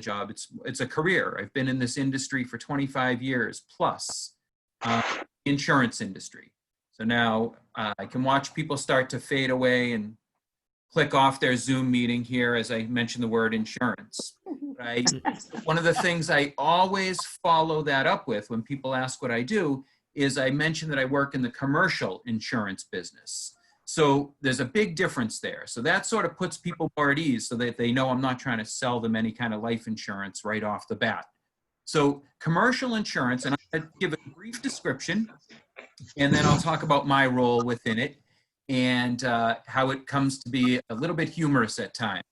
job. It's a career. I've been in this industry for 25 years plus, insurance industry. So now I can watch people start to fade away and click off their Zoom meeting here as I mention the word insurance. One of the things I always follow that up with when people ask what I do is I mention that I work in the commercial insurance business. So there's a big difference there. So that sort of puts people more at ease so that they know I'm not trying to sell them any kind of life insurance right off the bat. So commercial insurance, and I'll give a brief description, and then I'll talk about my role within it and how it comes to be a little bit humorous at times.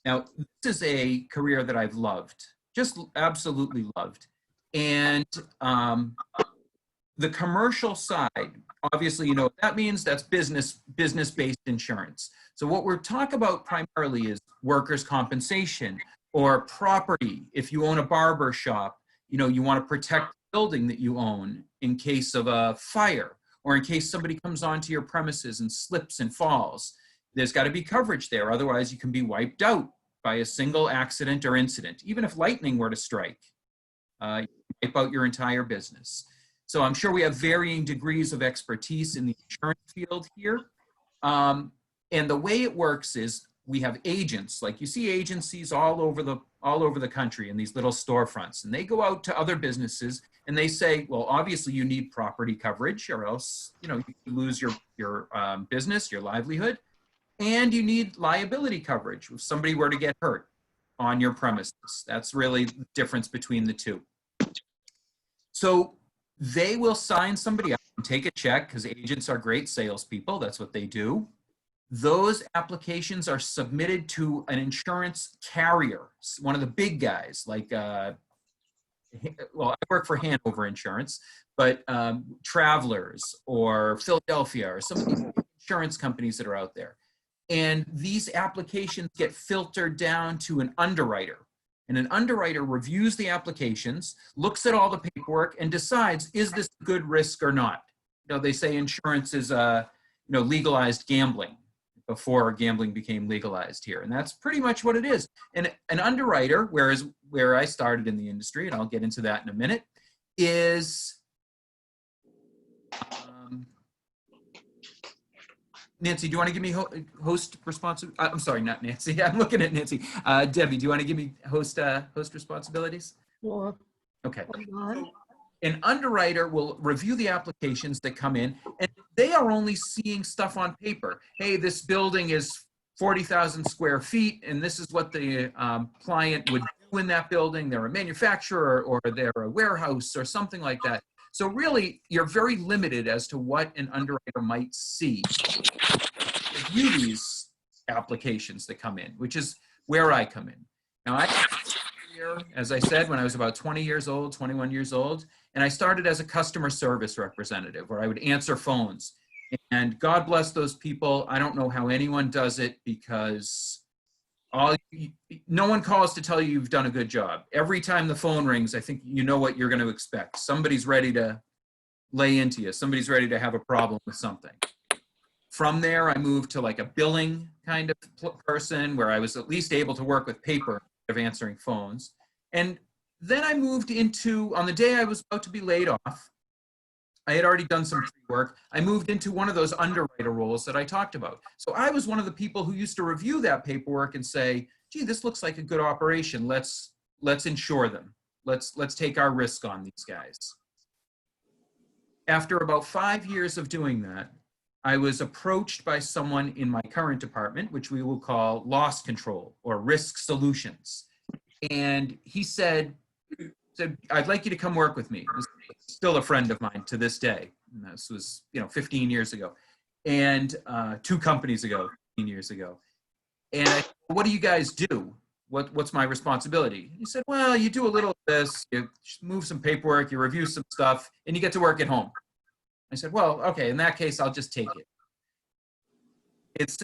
Now, this is a career that I've loved, just absolutely loved. And the commercial side, obviously, you know what that means. That's business-based insurance. So what we're talking about primarily is workers' compensation or property. If you own a barber shop, you know, you want to protect the building that you own in case of a fire or in case somebody comes onto your premises and slips and falls. There's got to be coverage there. Otherwise, you can be wiped out by a single accident or incident. Even if lightning were to strike, you wipe out your entire business. So I'm sure we have varying degrees of expertise in the insurance field here. And the way it works is we have agents, like you see agencies all over the country in these little storefronts, and they go out to other businesses and they say, well, obviously you need property coverage or else, you know, you lose your business, your livelihood, and you need liability coverage if somebody were to get hurt on your premises. That's really the difference between the two. So they will sign somebody up and take a check because agents are great salespeople. That's what they do. Those applications are submitted to an insurance carrier, one of the big guys, like, well, I work for Hanover Insurance, but Travelers or Philadelphia or some of these insurance companies that are out there. And these applications get filtered down to an underwriter. And an underwriter reviews the applications, looks at all the paperwork, and decides, is this a good risk or not? You know, they say insurance is, you know, legalized gambling before gambling became legalized here. And that's pretty much what it is. And an underwriter, whereas where I started in the industry, and I'll get into that in a minute, is, Nancy, do you want to give me host responsibility? I'm sorry, not Nancy. I'm looking at Nancy. Debbie, do you want to give me host responsibilities? Sure. Okay. An underwriter will review the applications that come in, and they are only seeing stuff on paper. Hey, this building is 40,000 square feet, and this is what the client would do in that building. They're a manufacturer, or they're a warehouse, or something like that. So really, you're very limited as to what an underwriter might see. Review these applications that come in, which is where I come in. Now, I as I said, when I was about 20 years old, 21 years old, and I started as a customer service representative where I would answer phones. And God bless those people. I don't know how anyone does it because no one calls to tell you you've done a good job. Every time the phone rings, I think you know what you're going to expect. Somebody's ready to lay into you. Somebody's ready to have a problem with something. From there, I moved to like a billing kind of person where I was at least able to work with paper of answering phones. And then I moved into, on the day I was about to be laid off, I had already done some pre-work. I moved into one of those underwriter roles that I talked about. So I was one of the people who used to review that paperwork and say, gee, this looks like a good operation. Let's insure them. Let's take our risk on these guys. After about 5 years of doing that, I was approached by someone in my current department, which we will call loss control or risk solutions. And he said, I'd like you to come work with me. He's still a friend of mine to this day. And this was, 15 years ago. And 2 companies ago, 15 years ago. And I said, what do you guys do? What's my responsibility? He said, well, you do a little of this, you move some paperwork, you review some stuff, and you get to work at home. I said, well, okay, in that case, I'll just take it.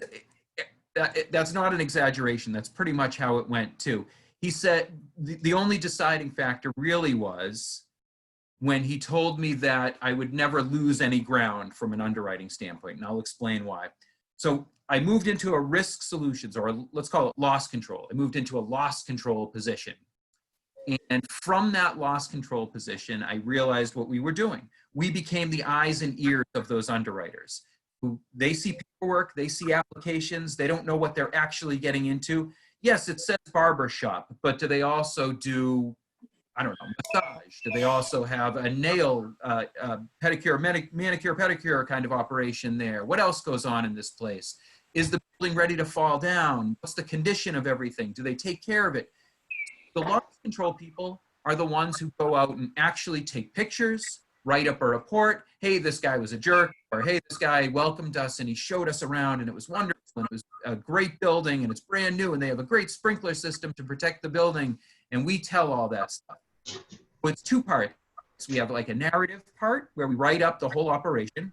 That's not an exaggeration. That's pretty much how it went too. He said the only deciding factor really was when he told me that I would never lose any ground from an underwriting standpoint, and I'll explain why. So I moved into a risk solutions, or let's call it loss control. I moved into a loss control position And from that loss control position, I realized what we were doing. We became the eyes and ears of those underwriters. Who they see paperwork, they see applications, they don't know what they're actually getting into. Yes, it says barber shop, but do they also do, I don't know, massage? Do they also have a nail, pedicure, manicure, pedicure kind of operation there? What else goes on in this place? Is the building ready to fall down? What's the condition of everything? Do they take care of it? The loss control people are the ones who go out and actually take pictures, write up a report. Hey, this guy was a jerk, or hey, this guy welcomed us and he showed us around and it was wonderful and it was a great building and it's brand new and they have a great sprinkler system to protect the building, and we tell all that stuff. So it's two parts. We have like a narrative part where we write up the whole operation,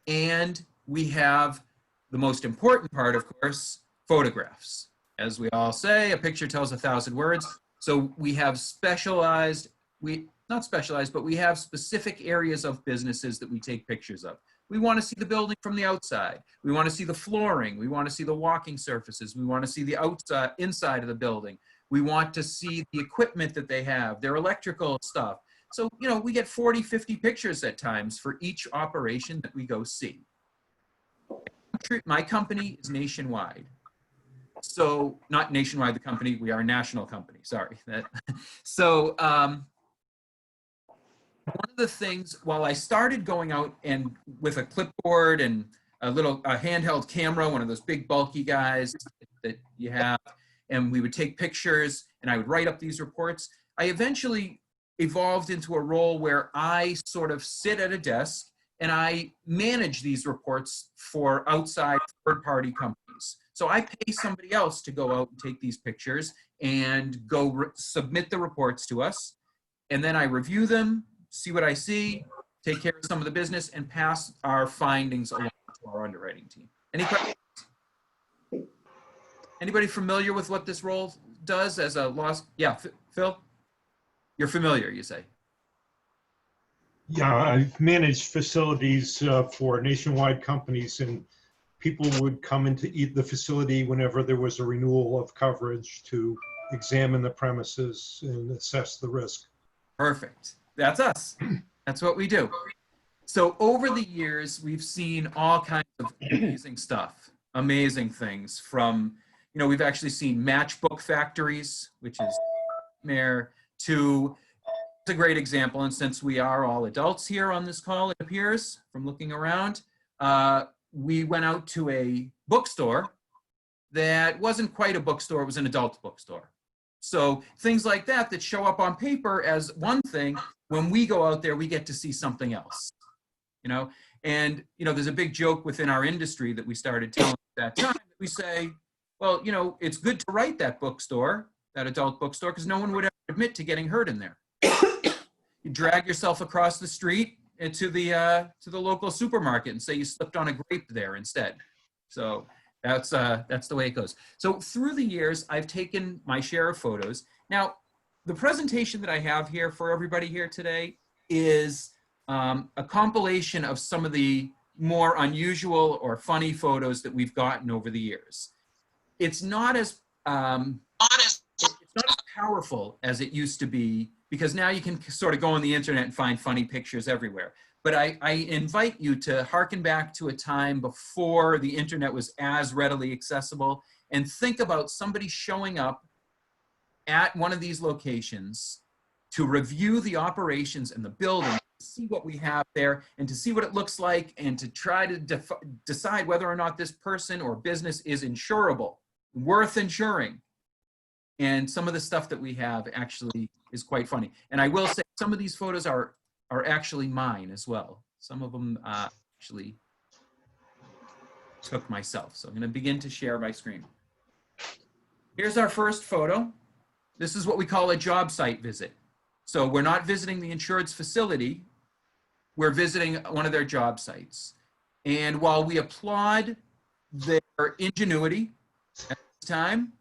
and we have the most important part, of course, photographs. As we all say, a picture tells 1,000 words. So we have specialized, not specialized, but we have specific areas of businesses that we take pictures of. We want to see the building from the outside. We want to see the flooring. We want to see the walking surfaces. We want to see the outside, inside of the building. We want to see the equipment that they have, their electrical stuff. So, you know, we get 40, 50 pictures at times for each operation that we go see. My company is nationwide. So, not nationwide, the company, we are a national company, sorry. So, one of the things, while I started going out and with a clipboard and a handheld camera, one of those big bulky guys that you have, and we would take pictures and I would write up these reports, I eventually evolved into a role where I sort of sit at a desk and I manage these reports for outside third-party companies. So I pay somebody else to go out and take these pictures and go submit the reports to us. And then I review them, see what I see, take care of some of the business, and pass our findings along to our underwriting team. Any questions? Anybody familiar with what this role does as a loss? Yeah, Phil? You're familiar, you say? Yeah, I've managed facilities for nationwide companies, and people would come into the facility whenever there was a renewal of coverage to examine the premises and assess the risk. Perfect. That's us. That's what we do. So over the years, we've seen all kinds of amazing stuff, amazing things from, you know, we've actually seen matchbook factories, which is nightmare, to, it's a great example. And since we are all adults here on this call, it appears from looking around, we went out to a bookstore that wasn't quite a bookstore, it was an adult bookstore. So things like that that show up on paper as one thing, when we go out there, we get to see something else, you know? And, you know, there's a big joke within our industry that we started telling at that time. That we say, well, you know, it's good to write that bookstore, that adult bookstore, because no one would ever admit to getting hurt in there. You drag yourself across the street to the local supermarket and say you slipped on a grape there instead. So that's the way it goes. So through the years, I've taken my share of photos. Now, the presentation that I have here for everybody here today is a compilation of some of the more unusual or funny photos that we've gotten over the years. It's not as powerful as it used to be, because now you can sort of go on the internet and find funny pictures everywhere. But I invite you to hearken back to a time before the internet was as readily accessible and think about somebody showing up at one of these locations to review the operations and the building, to see what we have there and to see what it looks like and to try to decide whether or not this person or business is insurable, worth insuring. And some of the stuff that we have actually is quite funny. And I will say some of these photos are actually mine as well. Some of them actually took myself. So I'm going to begin to share my screen. Here's our first photo. This is what we call a job site visit. So we're not visiting the insured's facility. We're visiting one of their job sites. And while we applaud their ingenuity at this time,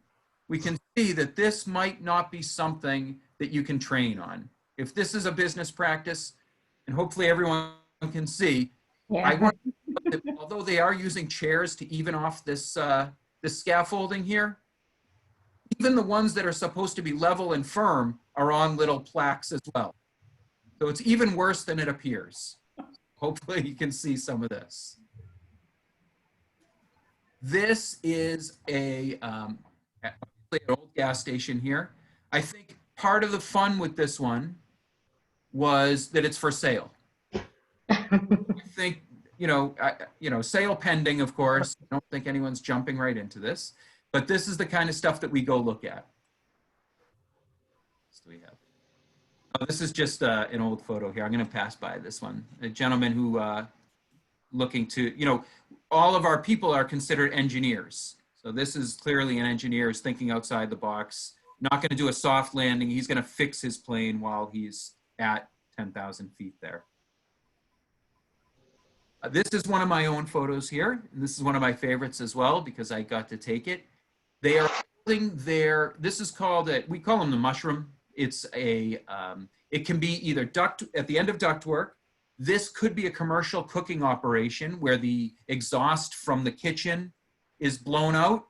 we can see that this might not be something that you can train on. If this is a business practice, and hopefully everyone can see, yeah. I want that although they are using chairs to even off this, this scaffolding here, even the ones that are supposed to be level and firm are on little plaques as well. So it's even worse than it appears. Hopefully you can see some of this. This is an old gas station here. I think part of the fun with this one was that it's for sale. I think, sale pending, of course. I don't think anyone's jumping right into this, but this is the kind of stuff that we go look at. What do we have? Oh, this is just an old photo here. I'm going to pass by this one. A gentleman who looking to, all of our people are considered engineers. So this is clearly an engineer is thinking outside the box, not going to do a soft landing. He's going to fix his plane while he's at 10,000 feet there. This is one of my own photos here. And this is one of my favorites as well because I got to take it. They are building this is called, we call them the mushroom. It's it can be either at the end of ductwork. This could be a commercial cooking operation where the exhaust from the kitchen is blown out.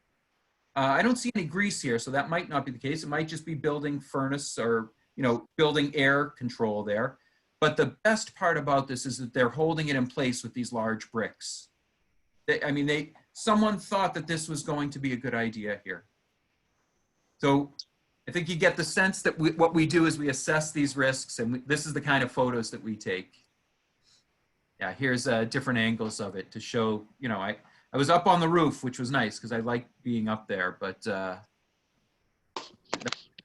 I don't see any grease here, so that might not be the case. It might just be building furnace or, building air control there. But the best part about this is that they're holding it in place with these large bricks. Someone thought that this was going to be a good idea here. So I think you get the sense that what we do is we assess these risks, and this is the kind of photos that we take. Yeah, here's different angles of it to show, I was up on the roof, which was nice because I like being up there, but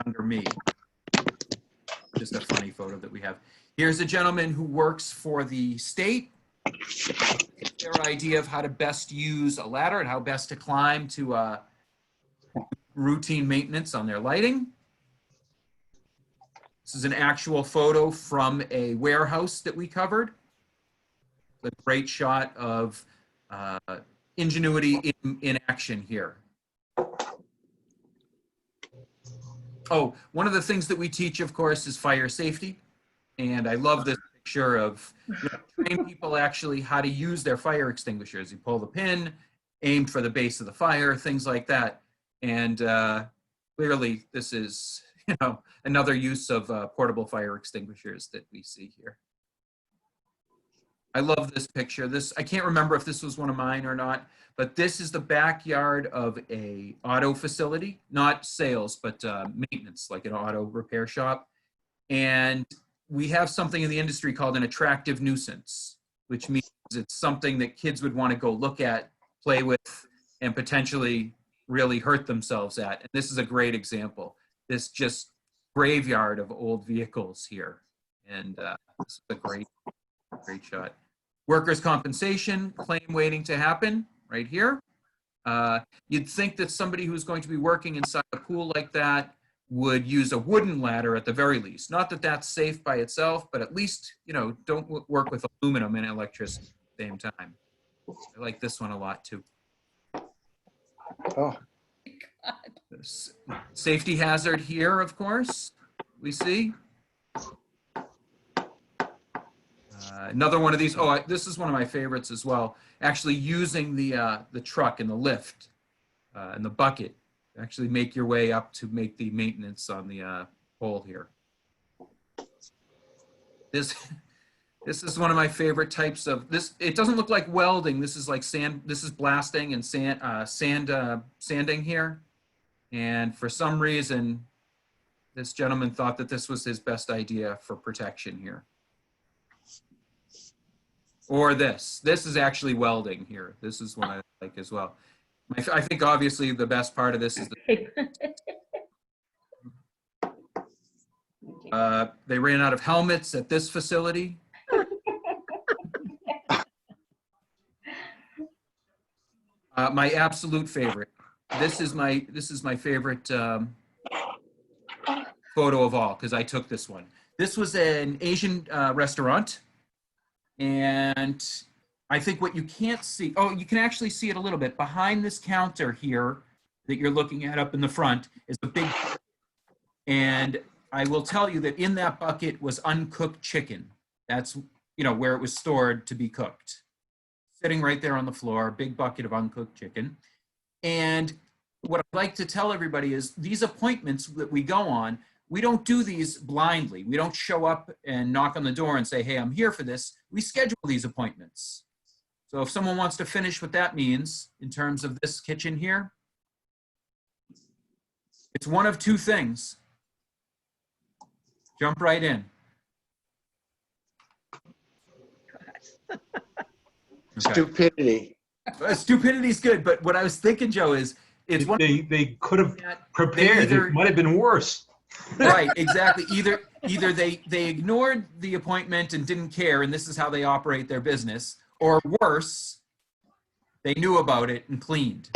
under me. Just a funny photo that we have. Here's a gentleman who works for the state. Their idea of how to best use a ladder and how best to climb to routine maintenance on their lighting. This is an actual photo from a warehouse that we covered. A great shot of ingenuity in action here. Oh, one of the things that we teach, of course, is fire safety. And I love this picture of training people actually how to use their fire extinguishers. You pull the pin, aim for the base of the fire, things like that. And clearly this is, another use of portable fire extinguishers that we see here. I love this picture. I can't remember if this was one of mine or not, but this is the backyard of a auto facility, not sales, but maintenance, like an auto repair shop. And we have something in the industry called an attractive nuisance, which means it's something that kids would want to go look at, play with, and potentially really hurt themselves at. And this is a great example. This just graveyard of old vehicles here. And this is a great shot. Workers' compensation claim waiting to happen right here. You'd think that somebody who's going to be working inside a pool like that would use a wooden ladder at the very least. Not that that's safe by itself, but at least, don't work with aluminum and electricity at the same time. I like this one a lot too. Oh. Safety hazard here, of course, we see. Another one of these, this is one of my favorites as well. Actually using the truck and the lift and the bucket to actually make your way up to make the maintenance on the pole here. This is one of my favorite types of this. It doesn't look like welding. This is like sand. This is blasting and sanding here. And for some reason, this gentleman thought that this was his best idea for protection here. Or this is actually welding here. This is one I like as well. I think obviously the best part of this is they ran out of helmets at this facility. My absolute favorite. This is my favorite photo of all because I took this one. This was an Asian restaurant. And I think what you can't see, you can actually see it a little bit. Behind this counter here that you're looking at up in the front is a big, and I will tell you that in that bucket was uncooked chicken. That's, where it was stored to be cooked. Sitting right there on the floor, big bucket of uncooked chicken. And what I'd like to tell everybody is these appointments that we go on, we don't do these blindly. We don't show up and knock on the door and say, hey, I'm here for this. We schedule these appointments. So if someone wants to finish what that means in terms of this kitchen here, it's one of two things. Jump right in. Okay. Stupidity. Stupidity's good, but what I was thinking, Joe, is it's one They could have that prepared. either- It might have been worse. right, exactly. Either they ignored the appointment and didn't care, and this is how they operate their business, or worse, they knew about it and cleaned.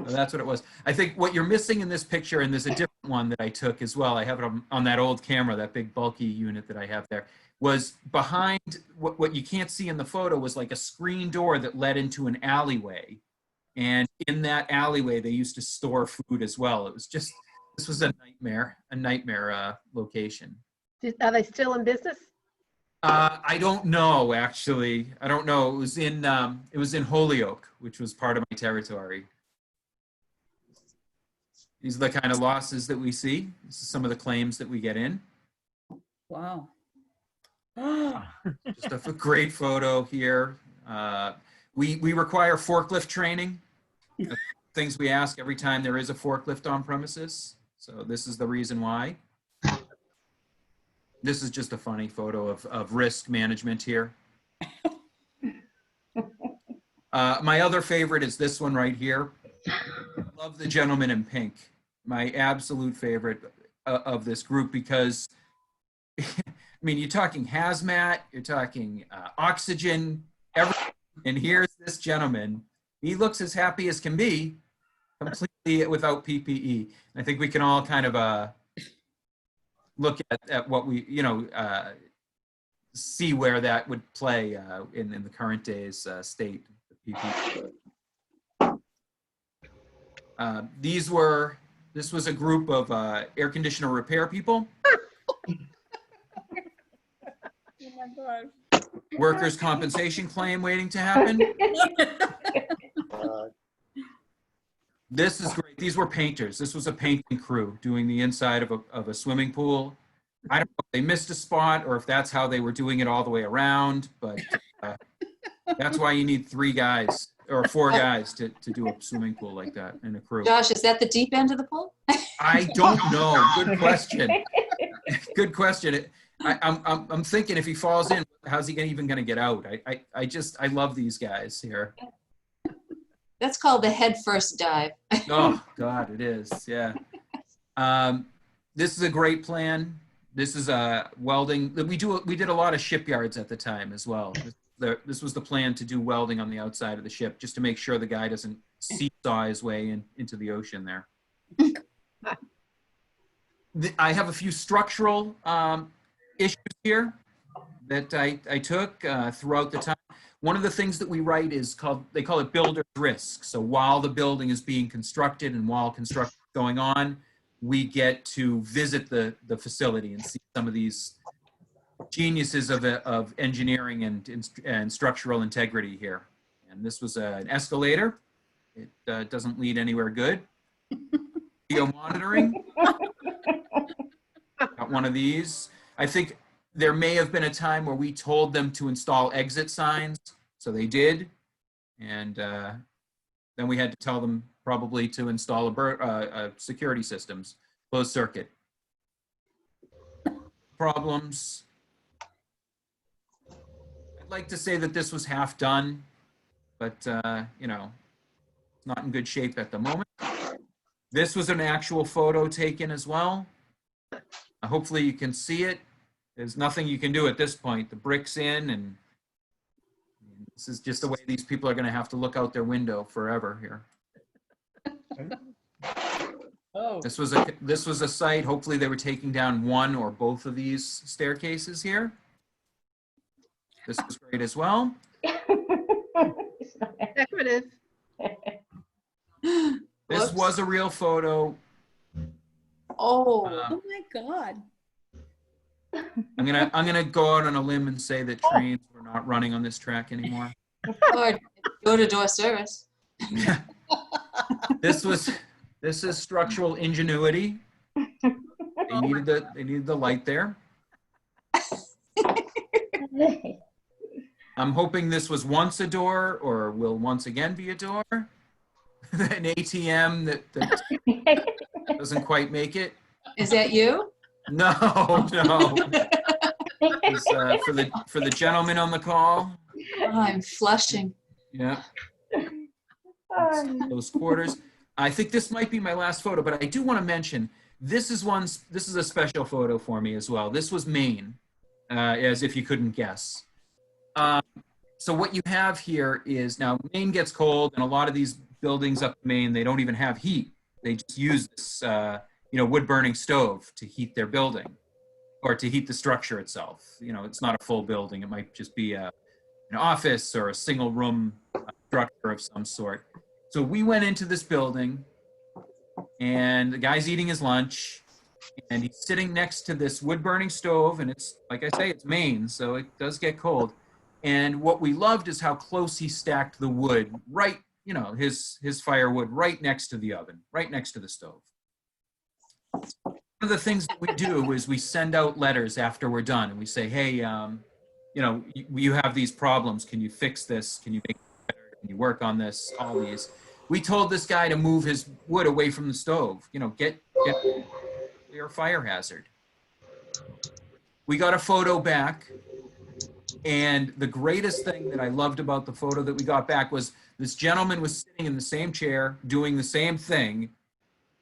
So that's what it was. I think what you're missing in this picture, and there's a different one that I took as well, I have it on that old camera, that big bulky unit that I have there, was behind what you can't see in the photo was like a screen door that led into an alleyway. And in that alleyway, they used to store food as well. It was just, this was a nightmare location. Are they still in business? I don't know, actually. I don't know. It was in Holyoke, which was part of my territory. These are the kind of losses that we see. This is some of the claims that we get in. Wow. Just a great photo here. We require forklift training. Things we ask every time there is a forklift on premises. So this is the reason why. This is just a funny photo of risk management here. My other favorite is this one right here. Love the gentleman in pink. My absolute favorite of this group because, I mean, you're talking hazmat, you're talking oxygen, everything. And here's this gentleman. He looks as happy as can be, completely without PPE. I think we can all kind of look at what we, see where that would play in the current day's state. The PPE. This was a group of air conditioner repair people. Oh my gosh. Workers' compensation claim waiting to happen. This is great. These were painters. This was a painting crew doing the inside of a swimming pool. I don't know if they missed a spot or if that's how they were doing it all the way around, but that's why you need 3 guys or 4 guys to do a swimming pool like that in a crew. Josh, is that the deep end of the pool? I don't know. Good question. Good question. I'm thinking if he falls in, how's he even going to get out? I love these guys here. That's called the head first dive. Oh God, it is. Yeah. This is a great plan. This is welding. We did a lot of shipyards at the time as well. This was the plan to do welding on the outside of the ship, just to make sure the guy doesn't seesaw his way into the ocean there. I have a few structural issues here that I took throughout the time. One of the things that we write is they call it builder's risk. So while the building is being constructed and while construction is going on, we get to visit the facility and see some of these geniuses of engineering and structural integrity here. And this was an escalator. It doesn't lead anywhere good. Video monitoring. Got one of these. I think there may have been a time where we told them to install exit signs, so they did. And then we had to tell them probably to install a security systems, closed circuit. Problems. I'd like to say that this was half done, but it's not in good shape at the moment. This was an actual photo taken as well. Hopefully you can see it. There's nothing you can do at this point. The brick's in, and this is just the way these people are going to have to look out their window forever here. Oh. This was a site. Hopefully they were taking down one or both of these staircases here. This was great as well. Decorative. This Whoops. was a real photo. Oh, Oh my God. I'm gonna go out on a limb and say that trains were not running on this track anymore. or door-to-door service. This was This is structural ingenuity. They needed the light there. I'm hoping this was once a door or will once again be a door. An ATM that doesn't quite make it. Is that you? No, no. It's, for the gentleman on the call. Oh, I'm flushing. Yeah. Those quarters. I think this might be my last photo, but I do want to mention this is a special photo for me as well. This was Maine, as if you couldn't guess. So what you have here is, now Maine gets cold, and a lot of these buildings up in Maine, they don't even have heat. They just use this, wood burning stove to heat their building, or to heat the structure itself. It's not a full building. It might just be an office or a single room structure of some sort. So we went into this building, and the guy's eating his lunch, and he's sitting next to this wood burning stove, and it's, like I say, it's Maine, so it does get cold. And what we loved is how close he stacked the wood, right, his firewood right next to the oven, right next to the stove. One of the things that we do is we send out letters after we're done, and we say, hey, you have these problems. Can you fix this? Can you make it better? Can you work on this? All these. We told this guy to move his wood away from the stove. Get your fire hazard. We got a photo back. And the greatest thing that I loved about the photo that we got back was this gentleman was sitting in the same chair doing the same thing,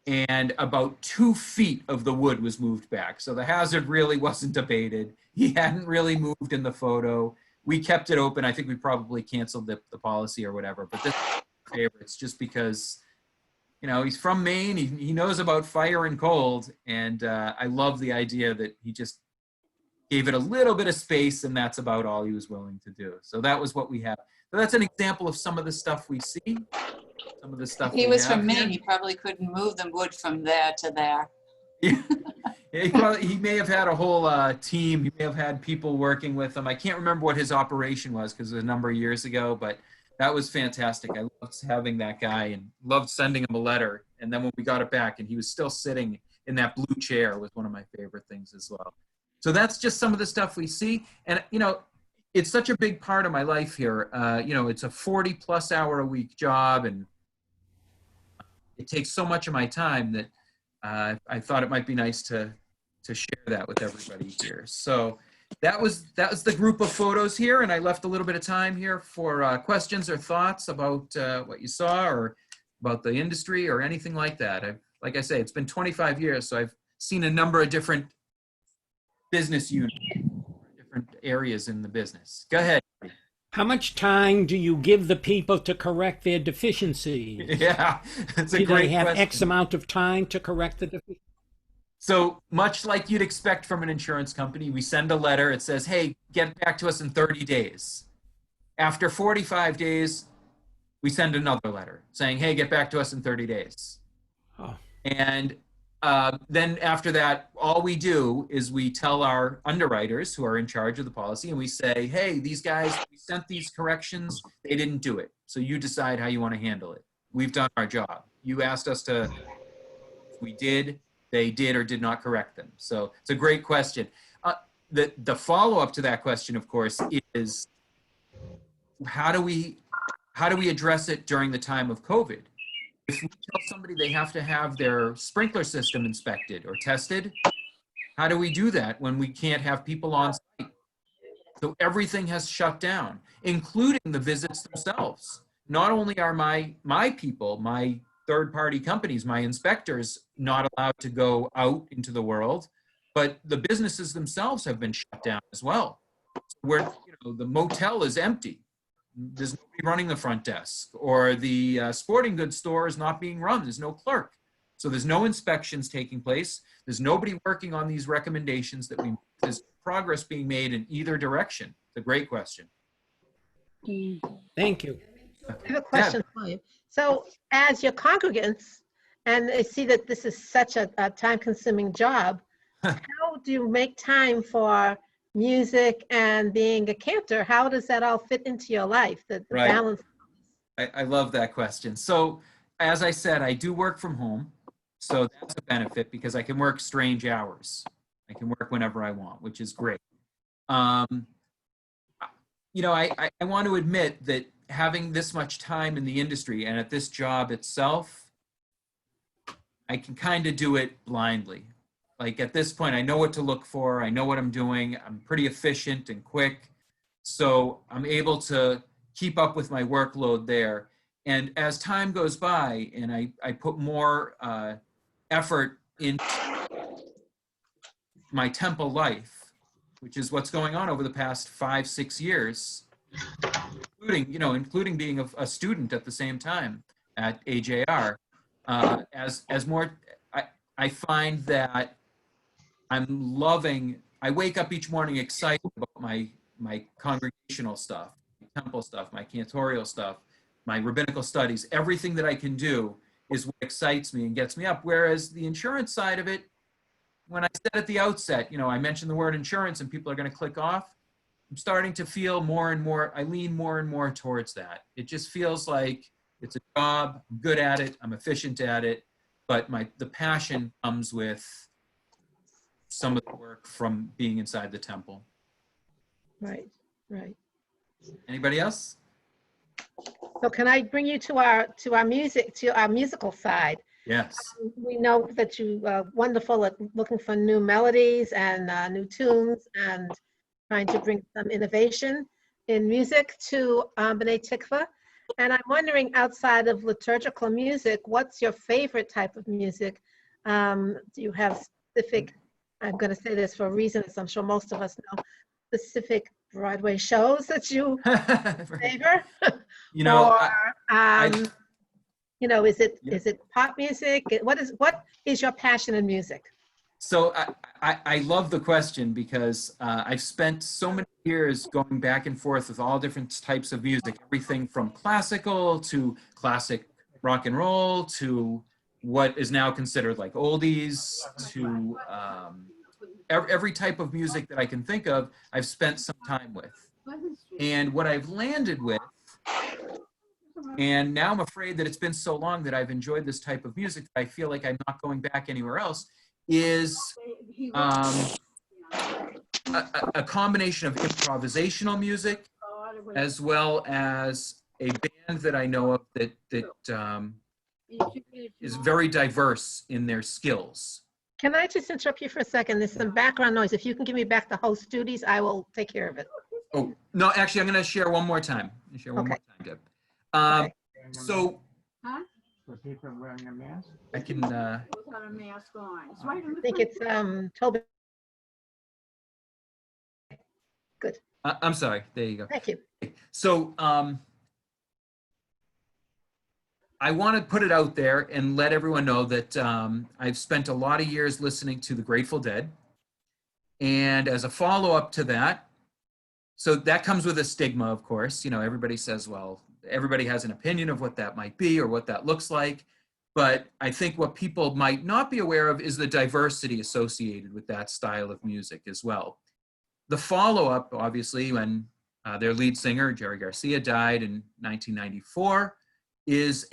and about 2 feet of the wood was moved back. So the hazard really wasn't abated. He hadn't really moved in the photo. We kept it open. I think we probably canceled the policy or whatever, but this is my favorites just because, he's from Maine. He knows about fire and cold. And I love the idea that he just gave it a little bit of space, and that's about all he was willing to do. So that was what we have. So that's an example of some of the stuff we see, some of the stuff He we was have from Maine. here. He probably couldn't move the wood from there to there. Yeah, he may have had a whole team. He may have had people working with him. I can't remember what his operation was because it was a number of years ago, but that was fantastic. I loved having that guy and loved sending him a letter. And then when we got it back and he was still sitting in that blue chair was one of my favorite things as well. So that's just some of the stuff we see. And, it's such a big part of my life here. It's a 40+ hour a week job, and it takes so much of my time that I thought it might be nice to share that with everybody here. So that was the group of photos here. And I left a little bit of time here for questions or thoughts about what you saw or about the industry or anything like that. Like I say, it's been 25 years, so I've seen a number of different business units, different areas in the business. Go ahead. How much time do you give the people to correct their deficiencies? Yeah, it's a Do great they have question. X amount of time to correct the deficiencies? So much like you'd expect from an insurance company, we send a letter. It says, hey, get back to us in 30 days. After 45 days, we send another letter saying, hey, get back to us in 30 days. Oh. And then after that, all we do is we tell our underwriters who are in charge of the policy, and we say, hey, these guys, we sent these corrections. They didn't do it. So you decide how you want to handle it. We've done our job. You asked us to, we did, they did or did not correct them. So it's a great question. The follow-up to that question, of course, is how do we address it during the time of COVID? If we tell somebody they have to have their sprinkler system inspected or tested, how do we do that when we can't have people on site? So everything has shut down, including the visits themselves. Not only are my people, my third-party companies, my inspectors, not allowed to go out into the world, but the businesses themselves have been shut down as well. Where the motel is empty. There's nobody running the front desk, or the sporting goods store is not being run. There's no clerk. So there's no inspections taking place. There's nobody working on these recommendations that there's progress being made in either direction. It's a great question. Thank you. I have a question for you. So as your congregants, and they see that this is such a time-consuming job, how do you make time for music and being a cantor? How does that all fit into your life, the Right. balance? I love that question. So as I said, I do work from home. So that's a benefit because I can work strange hours. I can work whenever I want, which is great. Um, I want to admit that having this much time in the industry and at this job itself, I can kind of do it blindly. Like at this point, I know what to look for. I know what I'm doing. I'm pretty efficient and quick. So I'm able to keep up with my workload there. And as time goes by and I put more effort into my temple life, which is what's going on over the past 5-6 years, including being a student at the same time at AJR. As more, I find that I wake up each morning excited about my congregational stuff, my temple stuff, my cantorial stuff, my rabbinical studies. Everything that I can do is what excites me and gets me up. Whereas the insurance side of it, when I said at the outset, I mentioned the word insurance and people are going to click off, I'm starting to feel more and more, I lean more and more towards that. It just feels like it's a job, I'm good at it, I'm efficient at it, but the passion comes with some of the work from being inside the temple. Right, right. Anybody else? So can I bring you to our musical side? Yes. We know that you are wonderful at looking for new melodies and new tunes and trying to bring some innovation in music to B'nai Tikvah. And I'm wondering, outside of liturgical music, what's your favorite type of music? Do you have specific, I'm going to say this for a reason, as I'm sure most of us know, specific Broadway shows that you favor? Is it pop music? What is your passion in music? So I love the question because I've spent so many years going back and forth with all different types of music, everything from classical to classic rock and roll to what is now considered like oldies to every type of music that I can think of, I've spent some time with. And what I've landed with, and now I'm afraid that it's been so long that I've enjoyed this type of music, I feel like I'm not going back anywhere else, is a combination of improvisational music as well as a band that I know of that is very diverse in their skills. Can I just interrupt you for a second? There's some background noise. If you can give me back the host duties, I will take care of it. Oh, no, actually, I'm going to share one more time. Okay. Deb. Okay. So For people wearing a mask? I can, Without a mask on. It's right in I the think front. it's Toby. Good. I'm sorry. There you go. Thank you. So I want to put it out there and let everyone know that I've spent a lot of years listening to the Grateful Dead. And as a follow-up to that, so that comes with a stigma, of course. Everybody says, well, everybody has an opinion of what that might be or what that looks like. But I think what people might not be aware of is the diversity associated with that style of music as well. The follow-up, obviously, when their lead singer, Jerry Garcia, died in 1994, is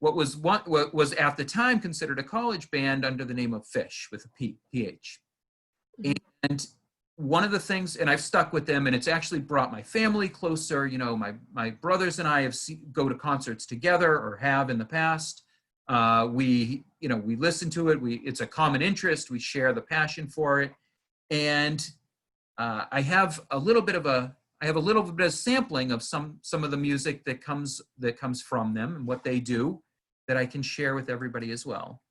what was at the time considered a college band under the name of Fish with a PH. And one of the things, and I've stuck with them, and it's actually brought my family closer. My brothers and I go to concerts together, or have in the past. We listen to it. It's a common interest. We share the passion for it, and I have a little bit of sampling of some of the music that comes from them and what they do that I can share with everybody as well.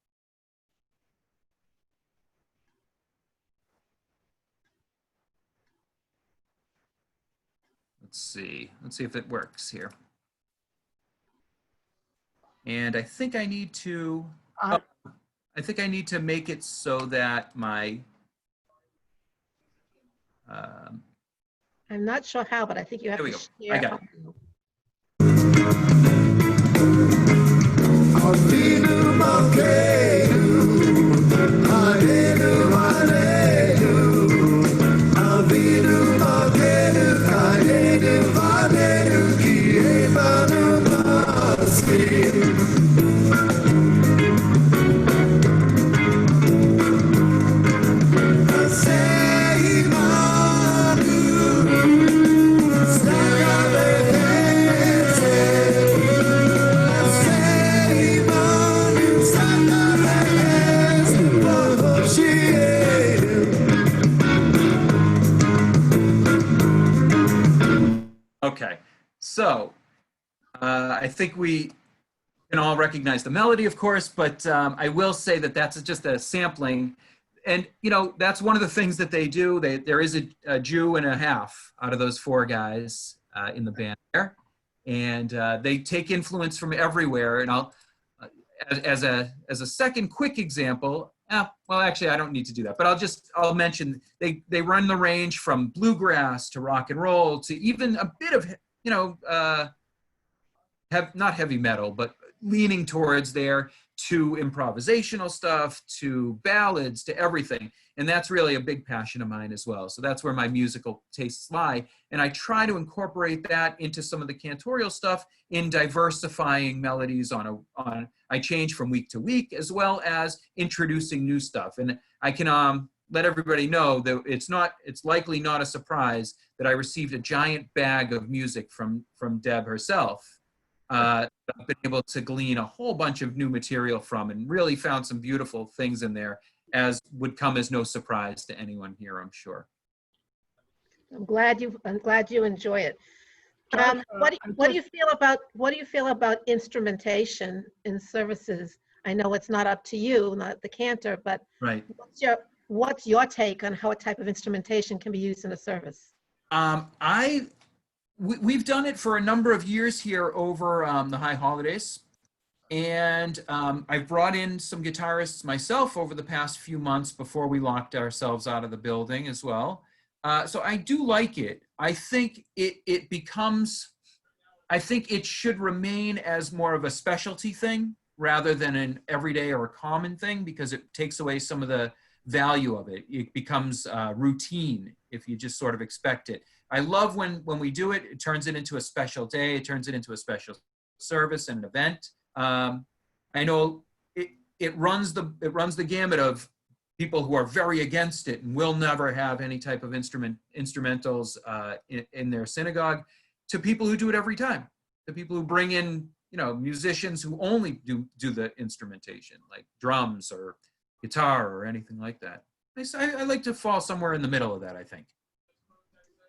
Let's see if it works here. And I think I need to make it so that my I'm not sure how, but I think you have There we to go. share. I got it. Avinu I think we can all recognize the melody, of course, but I will say that that's just a sampling. And, you know, that's one of the things that they do. There is a Jew and a half out of those four guys in the band there. And they take influence from everywhere. And I'll, as a second quick example, well, actually, I don't need to do that, but I'll mention they run the range from bluegrass to rock and roll to even a bit of, you know, not heavy metal, but leaning towards there, to improvisational stuff, to ballads, to everything. And that's really a big passion of mine as well. So that's where my musical tastes lie. And I try to incorporate that into some of the cantorial stuff in diversifying melodies I change from week to week, as well as introducing new stuff. And I can let everybody know that it's likely not a surprise that I received a giant bag of music from Deb herself. I've been able to glean a whole bunch of new material from, and really found some beautiful things in there, as would come as no surprise to anyone here, I'm sure. I'm glad you enjoy it. What do you feel about instrumentation in services? I know it's not up to you, not the cantor, but Right. what's your take on how a type of instrumentation can be used in a service? We've done it for a number of years here over the high holidays. And I've brought in some guitarists myself over the past few months before we locked ourselves out of the building as well. So I do like it. I think I think it should remain as more of a specialty thing rather than an everyday or a common thing, because it takes away some of the value of it. It becomes routine if you just sort of expect it. I love when we do it, it turns it into a special day, it turns it into a special service and an event. I know it runs the gamut of people who are very against it and will never have any type of instrumentals in their synagogue, to people who do it every time, to people who bring in, you know, musicians who only do the instrumentation, like drums or guitar or anything like that. I like to fall somewhere in the middle of that, I think.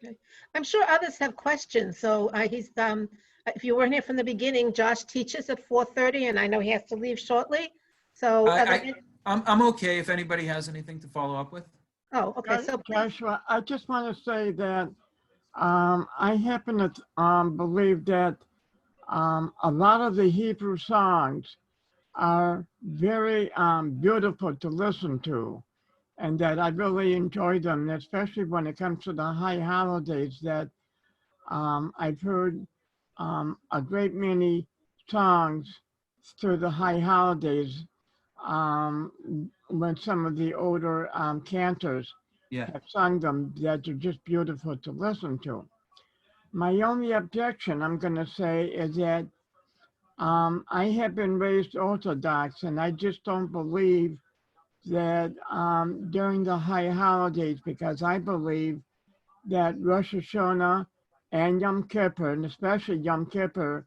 Okay. I'm sure others have questions. So if you weren't here from the beginning, Josh teaches at 4:30, and I know he has to leave shortly. So I'm okay if anybody has anything to follow up with. oh, okay. So Joshua, I just want to say that I happen to believe that a lot of the Hebrew songs are very beautiful to listen to, and that I really enjoy them, especially when it comes to the high holidays, that I've heard a great many songs through the high holidays when some of the older cantors have sung them, that are just beautiful to listen to. My only objection, I'm going to say, is that I have been raised Orthodox, and I just don't believe that during the high holidays, because I believe that Rosh Hashanah and Yom Kippur, and especially Yom Kippur,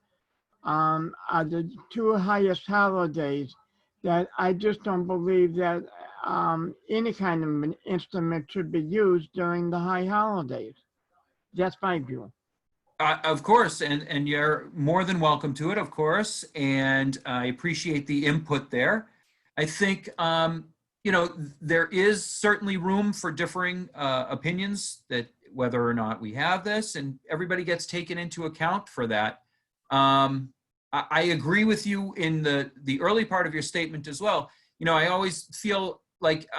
are the two highest holidays, that I just don't believe that any kind of an instrument should be used during the high holidays. That's my view. Of course, and you're more than welcome to it, of course, and I appreciate the input there. I think, you know, there is certainly room for differing opinions, that whether or not we have this, and everybody gets taken into account for that. I agree with you in the early part of your statement as well. You know, I always feel like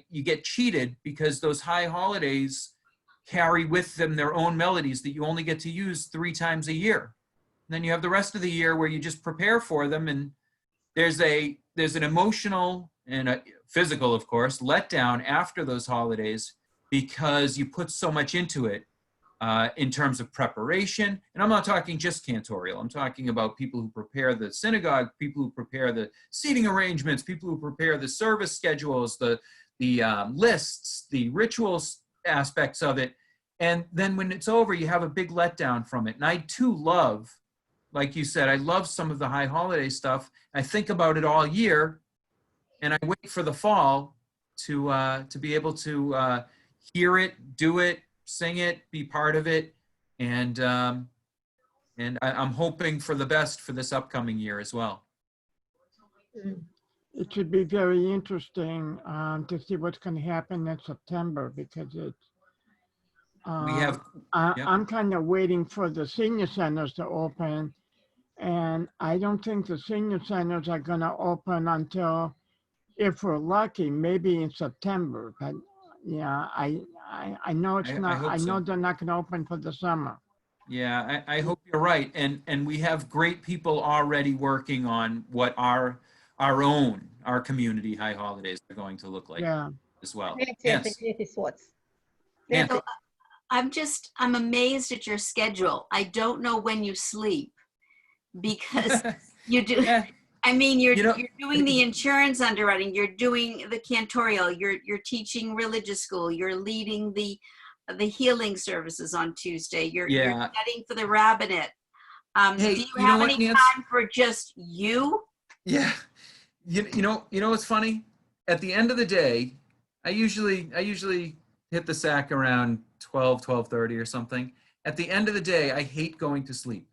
you get cheated, because those high holidays carry with them their own melodies that you only get to use 3 times a year. And then you have the rest of the year where you just prepare for them, and there's an emotional and a physical, of course, letdown after those holidays, because you put so much into it in terms of preparation. And I'm not talking just cantorial. I'm talking about people who prepare the synagogue, people who prepare the seating arrangements, people who prepare the service schedules, the lists, the rituals aspects of it. And then when it's over, you have a big letdown from it. And I too love, like you said, I love some of the high holiday stuff. I think about it all year, and I wait for the fall to be able to hear it, do it, sing it, be part of it. And And I'm hoping for the best for this upcoming year as well. Mm. It should be very interesting to see what's going to happen in September because it's. We have, yeah. I'm kind of waiting for the senior centers to open, and I don't think the senior centers are going to open until, if we're lucky, maybe in September. But yeah, I know it's I not. hope I know so. they're not going to open for the summer. Yeah, I hope you're right. And we have great people already working on what our community high holidays are going to look like Yeah. as well. Nancy, I Yes. think Nancy Swartz. Nancy. So I'm amazed at your schedule. I don't know when you sleep because you do. Yeah. I mean, you're You know- doing the insurance underwriting, you're doing the cantorial, you're teaching religious school, you're leading the healing services on Tuesday, you're Yeah. studying for the rabbinate. Hey, Do you you know have what, any Nancy? time for just you? Yeah. You know what's funny? At the end of the day, I usually hit the sack around 12:30 or something. At the end of the day, I hate going to sleep.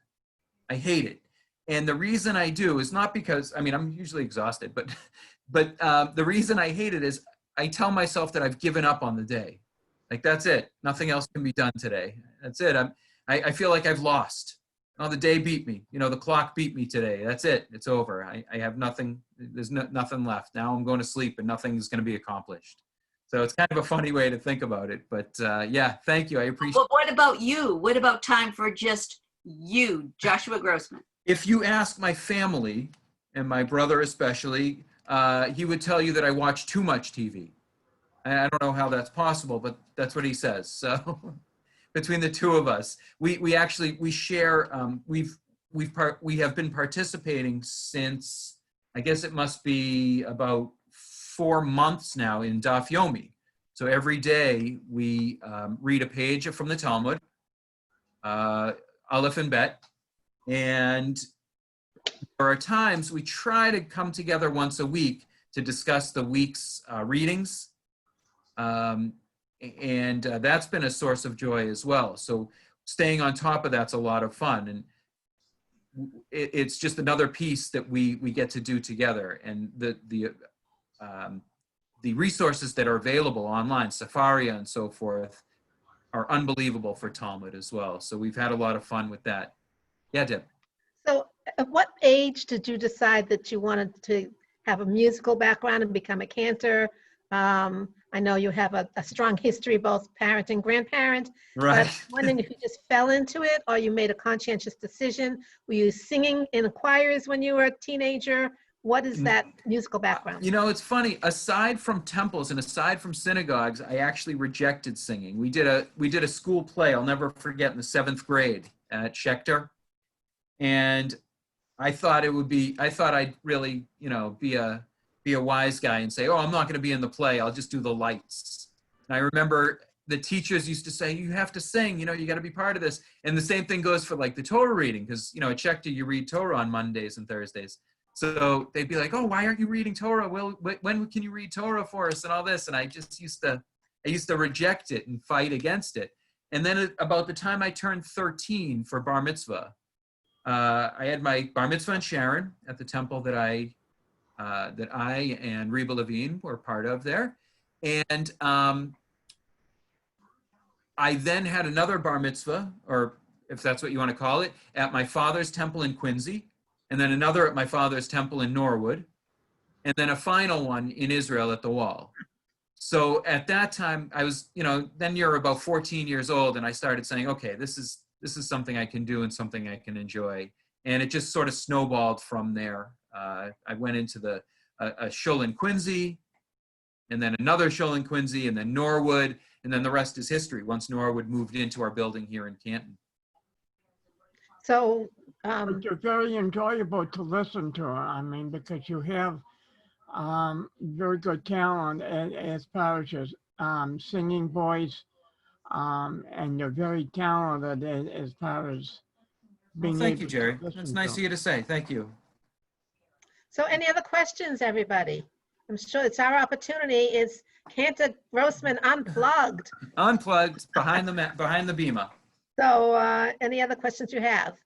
I hate it. And the reason I do is not because, I mean, I'm usually exhausted, but the reason I hate it is I tell myself that I've given up on the day. Like, that's it. Nothing else can be done today. That's it. I feel like I've lost. Oh, the day beat me. You know, the clock beat me today. That's it. It's over. I have nothing. There's nothing left. Now I'm going to sleep and nothing's going to be accomplished. So it's kind of a funny way to think about it. But yeah, thank you. I appreciate But what about you? What about time for just you, Joshua Grossman? If you ask my family, and my brother especially, he would tell you that I watch too much TV. I don't know how that's possible, but that's what he says. So between the two of us, we share. We have been participating since, I guess it must be about 4 months now, in Daf Yomi. So every day we read a page from the Talmud, Aleph and Bet, and there are times we try to come together once a week to discuss the week's readings. And that's been a source of joy as well. So staying on top of that's a lot of fun. And it's just another piece that we get to do together. And the resources that are available online, Safaria and so forth, are unbelievable for Talmud as well. So we've had a lot of fun with that. Yeah, Deb. So at what age did you decide that you wanted to have a musical background and become a cantor? I know you have a strong history, both parent and grandparent. Right. But I'm wondering if you just fell into it or you made a conscientious decision. Were you singing in choirs when you were a teenager? What is that musical background? You know, it's funny. Aside from temples and aside from synagogues, I actually rejected singing. We did a school play. I'll never forget, in the 7th grade at Schechter, and I thought I'd really, be a wise guy and say, oh, I'm not going to be in the play. I'll just do the lights. And I remember the teachers used to say, you have to sing. You got to be part of this. And the same thing goes for like the Torah reading, because at Schechter you read Torah on Mondays and Thursdays. So they'd be like, oh, why aren't you reading Torah? Well, when can you read Torah for us and all this? And I just used to reject it and fight against it. And then about the time I turned 13 for bar mitzvah, I had my bar mitzvah in Sharon at the temple that I and Reba Levine were part of there. And I then had another bar mitzvah, or if that's what you want to call it, at my father's temple in Quincy, and then another at my father's temple in Norwood, and then a final one in Israel at the Wall. So at that time, I was, then you're about 14 years old, and I started saying, okay, this is something I can do and something I can enjoy. And it just sort of snowballed from there. I went into a shul in Quincy, and then another shul in Quincy, and then Norwood, and then the rest is history once Norwood moved into our building here in Canton. So, But you're very enjoyable to listen to. I mean, because you have very good talent as far as your singing voice, and you're very talented as far as being Well, thank able you, to Jerry. listen That's nice to. of you to say. Thank you. so any other questions, everybody? I'm sure it's our opportunity. It's Cantor Grossman Unplugged. Unplugged behind the bema. So any other questions you have?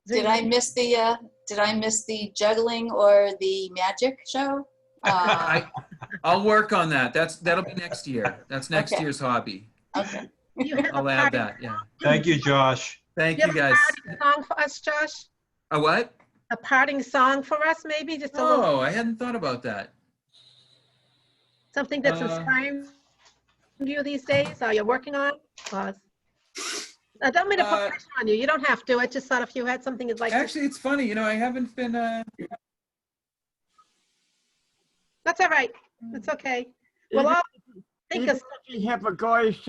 Did I miss the juggling or the magic show? I'll work on that. That'll be next year. That's next Okay. year's hobby. Okay. You have I'll a add parting that. Yeah. Thank you, Josh. Thank You you, have a guys. parting song for us, Josh? A what? A parting song for us, maybe? Just a little, Oh, I hadn't thought about that. something that's inspiring you these days, or you're working on? I don't mean to put pressure on you. You don't have to. I just thought if you had something you'd like to. Actually, it's funny. I haven't been. That's all right. It's okay. Well, I'll think Even of, if you have a Goyish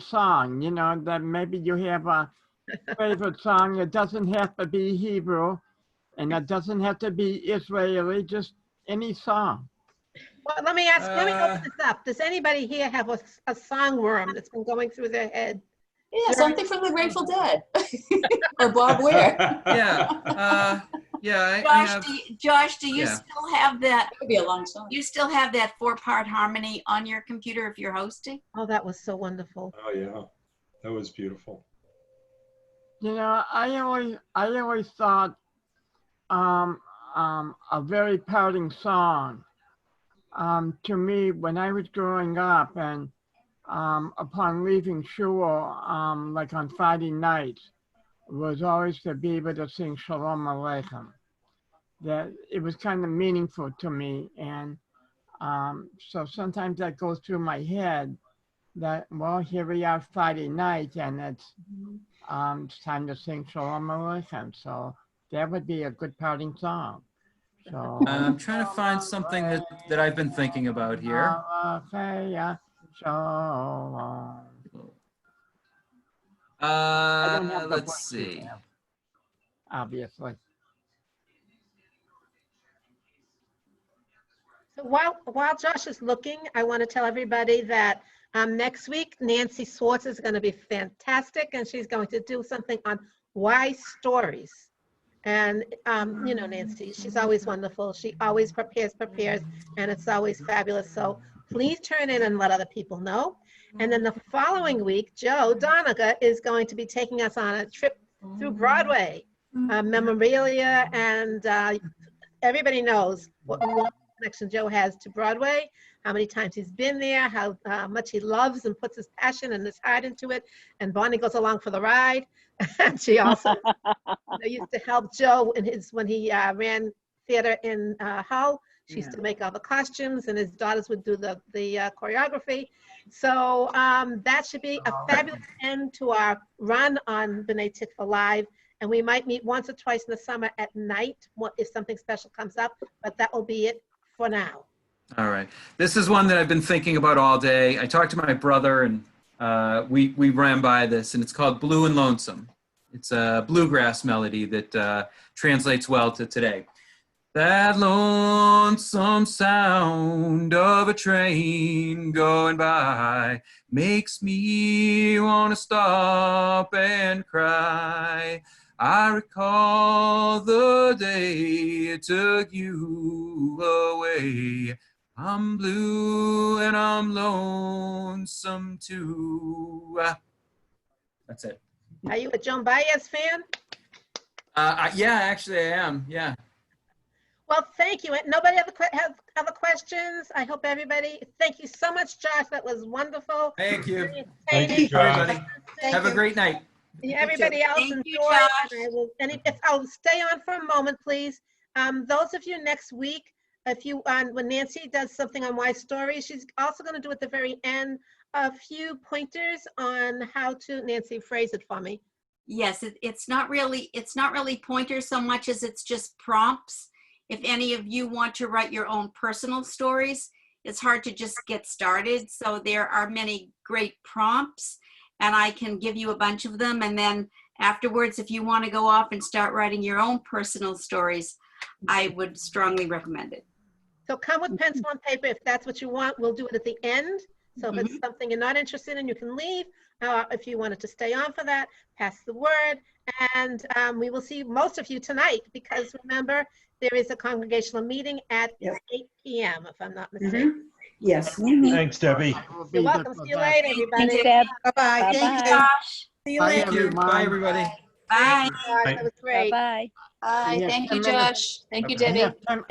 song, that maybe you have a favorite song. It doesn't have to be Hebrew, and it doesn't have to be Israeli. Just any song. well, let me open this up. Does anybody here have a song worm that's been going through their head? Yeah, something from the Grateful Dead or Bob Weir. Yeah. Yeah. Josh, do you Yeah. still have that? That would be a long song. You still have that 4-part harmony on your computer if you're hosting? Oh, that was so wonderful. Oh, yeah. That was beautiful. I always thought a very parting song to me when I was growing up and upon leaving shul, like on Friday nights, was always to be able to sing Shalom Aleichem. That it was kind of meaningful to me, and so sometimes that goes through my head. That well, here we are Friday night, and it's time to sing Shalom Aleichem. So that would be a good parting song. So I'm trying to find something that I've been thinking about here. Shalom. I don't have the Let's voice you see. have, obviously. So while Josh is looking, I want to tell everybody that next week, Nancy Swartz is going to be fantastic, and she's going to do something on why stories. And Nancy, she's always wonderful. She always prepares, and it's always fabulous. So please turn in and let other people know. And then the following week, Joe Donegan is going to be taking us on a trip through Broadway, memorabilia, and everybody knows what connection Joe has to Broadway, how many times he's been there, how much he loves and puts his passion and his heart into it. And Bonnie goes along for the ride. And she also used to help Joe when he ran theater in Hull. She used to make all the costumes, and his daughters would do the choreography. So that should be a fabulous end to our run on B'nai Tikvah Live. And we might meet once or twice in the summer at night if something special comes up, but that will be it for now. All right. This is one that I've been thinking about all day. I talked to my brother, and we ran by this, and it's called Blue and Lonesome. It's a bluegrass melody that translates well to today. That lonesome sound of a train going by makes me want to stop and cry. I recall the day it took you away. I'm blue and I'm lonesome too. That's it. Are you a Joan Baez fan? Yeah, actually I am. Yeah. Well, thank you. Nobody have other questions? I hope everybody, thank you so much, Josh. That was wonderful. Thank you. Thank you, Josh. Everybody. Have a great night. Everybody else Thank enjoy. you, Josh. And I'll stay on for a moment, please. Those of you next week, when Nancy does something on why stories, she's also going to do at the very end a few pointers on how to, Nancy, phrase it for me. Yes, it's not really pointers so much as it's just prompts. If any of you want to write your own personal stories, it's hard to just get started. So there are many great prompts, and I can give you a bunch of them. And then afterwards, if you want to go off and start writing your own personal stories, I would strongly recommend it. So come with pencil and paper if that's what you want. We'll do it at the end. So if it's something you're not interested in, you can leave. If you wanted to stay on for that, pass the word. And we will see most of you tonight, because remember, there is a congregational meeting at 8 p.m., if I'm not mistaken. Yes. Thanks, Debbie. You're welcome. See you later, everybody. Thanks, Deb. Bye-bye. Thank you, Thank you. Josh. See you Bye, later. Thank you. Bye, everybody. Bye. That was great. Bye-bye. Hi, Yes, thank you, 10 minutes. Josh. Thank you, Okay. Debbie. I have 10